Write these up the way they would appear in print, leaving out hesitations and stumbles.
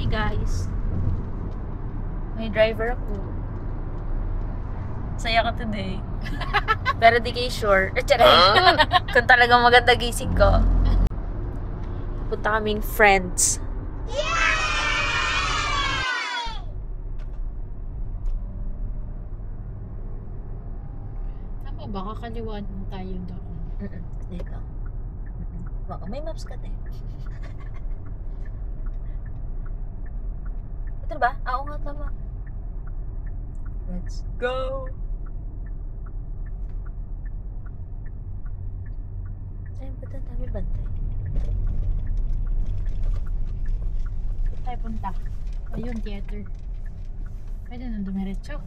Hi guys. May driver ako. Saya ka today. Pero di kayo sure. Kung talagang maganda gising ko. Punta kaming friends. Tama ba? Kakaliwan mo tayo doon. Dito. Baka may maps ka tayo. Ito ba? Oo nga, tama. Let's go! Ayun, ba't ang dami bantay? Tayo punta. Ayun, theater. Pwede na dumiretso.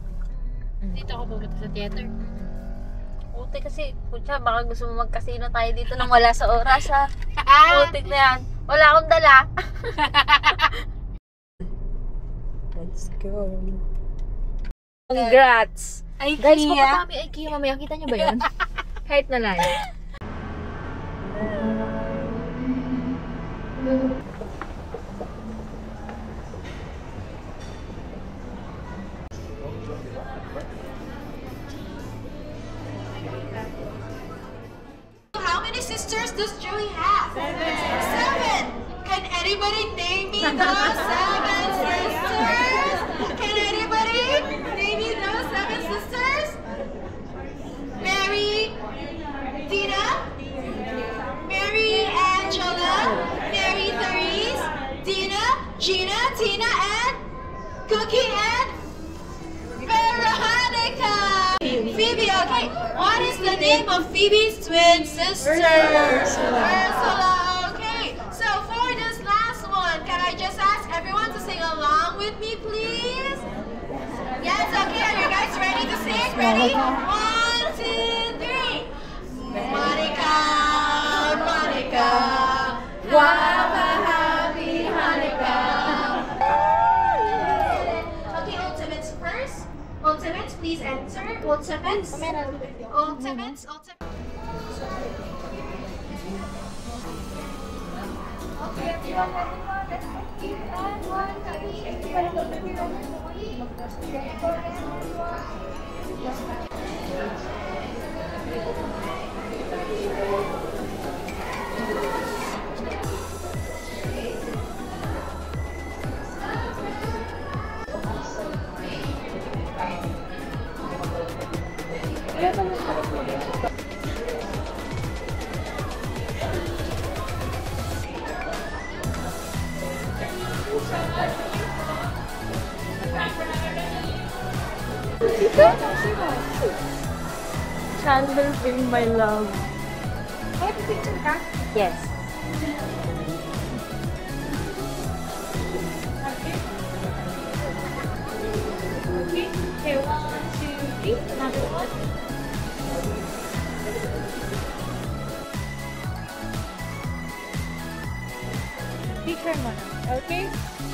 Dito ako pupunta sa theater. Puti kasi, putya, baka gusto mo mag-casino tayo dito nang wala sa oras, ha? Putik na yan. Wala akong dala. Let's go. Congrats! Ay, Guys, baka kami IKEA mamaya. Kita niyo ba yun? Kahit na lang. How many sisters does Joey have? Seven. Can anybody name me those seven sisters? Can anybody name me those seven sisters? Mary, Dina, Mary Angela, Mary Therese, Dina, Gina, Tina, and Cookie and Veronica. Phoebe, okay. What is the name of Phoebe's twin sister? Ursula. Okay. So for this last one, can I just ask everyone to sing along with me, please? Yes, okay. Are you guys ready to sing? Ready? 1, 2, 3. Monica, Monica, have a happy Hanukkah. Okay, ultimates first. Ultimates, please answer. Ultimates. Ultimates. Chandler bring my love. Have a picture, ka? Yes. Okay, 1, 2, 3. Another one. Picture mo na. Okay?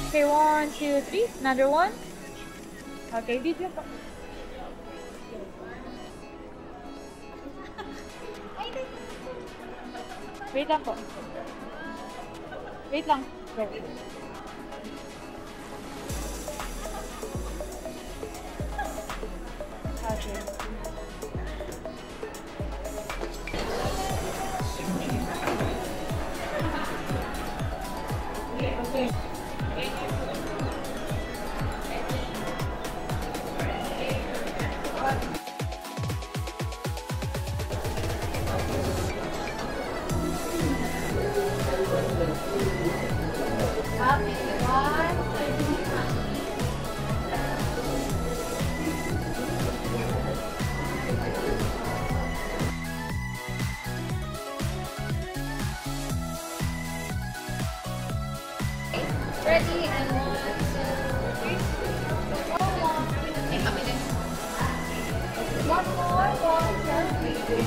Okay, 1, 2, 3. Another one. Okay, video pa. Wait lang po. Wait lang. Go. Okay. Ready and 1, 2, 3. One more, 1, 2, 3.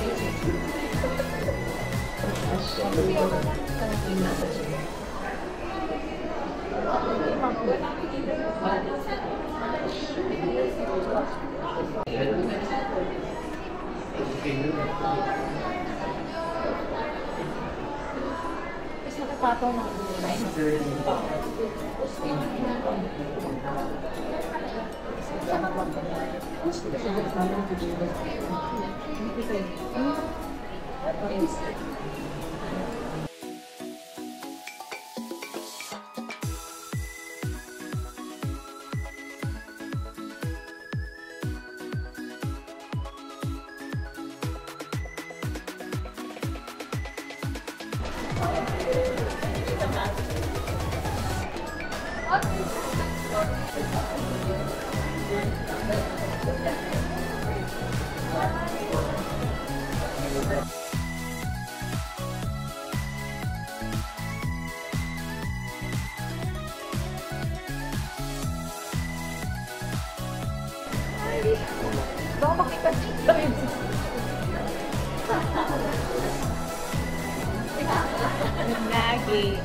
Lagi.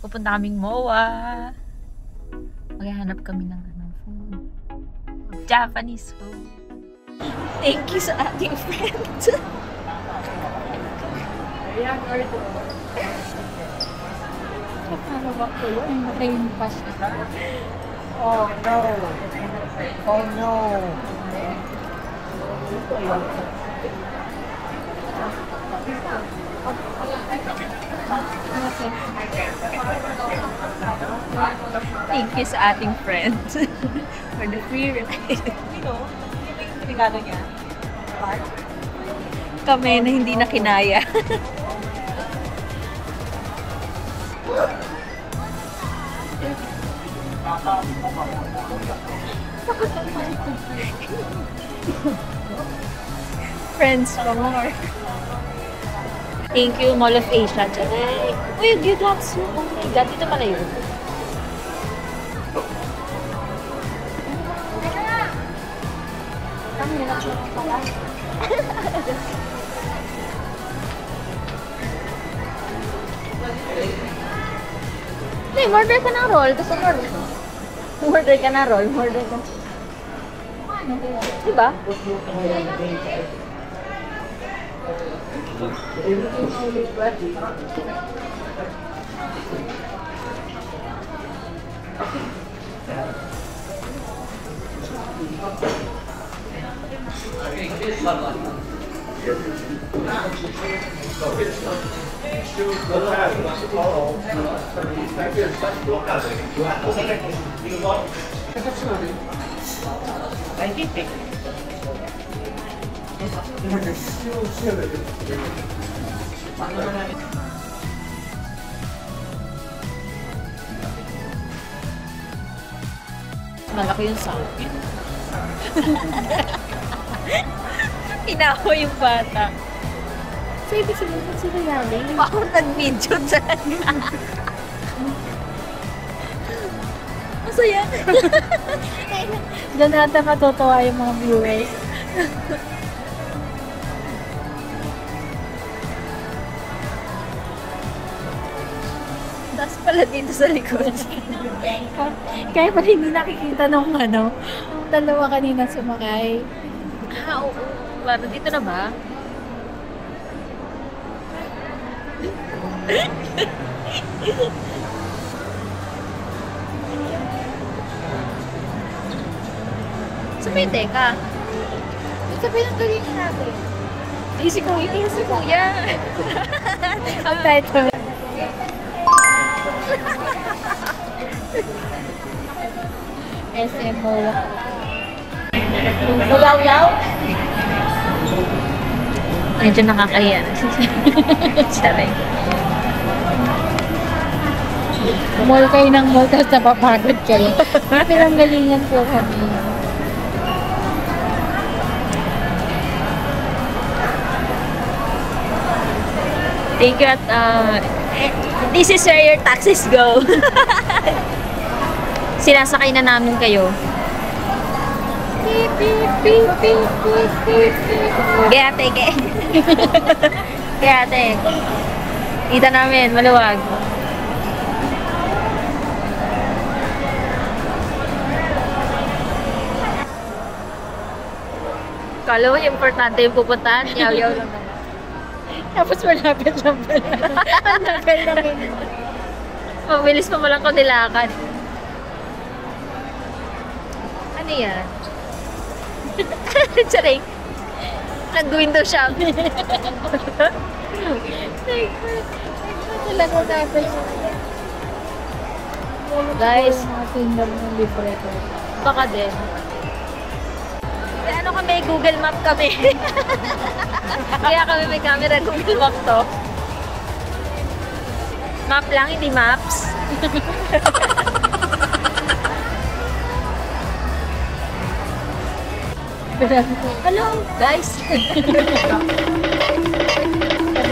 Pupunta kaming MOA. Maghahanap kami ng food. Japanese food. Thank you sa ating friends. Paano ba ko yun? Nakayin pa siya. Oh no! Oh no! Thank you sa ating friends for the free ride. Delikado niya. Kami na hindi na kinaya. Friends for more. Thank you, Mall of Asia. Charay! Uy, you got so. Oh my God, dito pala yun. Hey, order ka ng roll. Gusto mo roll? Order ka na roll. Order ka. Diba? Malaki yung sa akin. Inawa yung bata. So, ibig sabihin mo sila yaling? Ako nag-video talaga. Masaya. Diyan natin matutuwa yung mga viewers. Tapos pala dito sa likod. Kaya pala hindi nakikita nung ano, yung dalawa kanina sumakay. Ah, oo. Parang dito na ba? Sa may teka. Ito pinagalingan natin. Si Kuya. Si Kuya. Ang title. SMO. Ulaw-law? Medyo nakakaya. Saray. Mall kayo ng mall, tapos napapagod kayo. Pinanggalingan po kami. Thank you at this is where your taxis go. Sinasakay na namin kayo. Beep, beep, beep, beep, beep, beep, beep. Kaya ate, kaya ate. Kita namin, maluwag. Kala mo, importante yung pupuntahan. Yaw-yaw lang naman. Tapos malapit lang pala. Ang tagal namin. Mabilis pa mo lang kung nilakan. Ano yan? Charing. Nag-window shopping. Talaga dapat. Guys, natin ng libre ko. baka din. Ano kami, Google Map kami. Kaya kami may camera, Google Map to. Map lang, hindi maps. Hello, guys.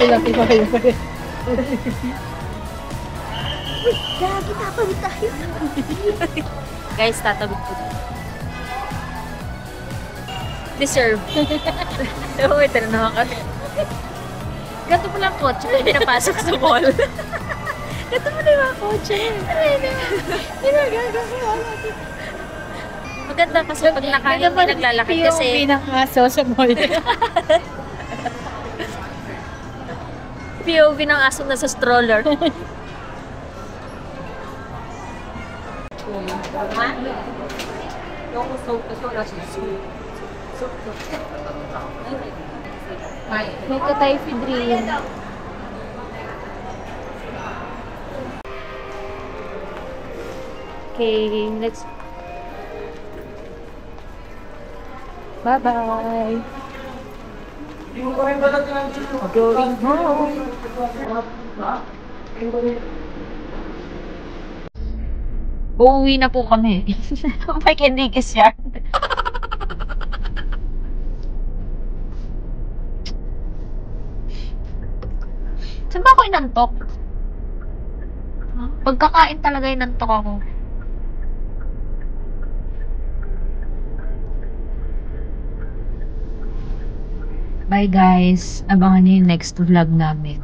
Laki pa kayo pa rin. Gagi, tatawid tayo. Guys, tatawid po. Deserve. Oo, ito na naman kami. Ganito mo lang kotse na pinapasok sa mall. Ganito mo na yung mga kotse. Maganda kasi pag nakain, naglalakad kasi. POV ng aso sa mall. POV ng asong nasa stroller. May ka-typhoid dream. Okay, let's... Bye-bye. Going home. Uuwi na po kami. May kindigis yan. Saan ba ako inantok? Pagkakain talaga inantok ako. Bye guys. Abangan niyo yung next vlog namin.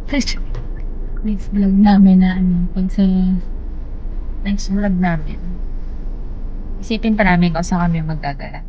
Next vlog namin na pag sa... Next vlog namin. Isipin pa namin kung saan kami magdadala.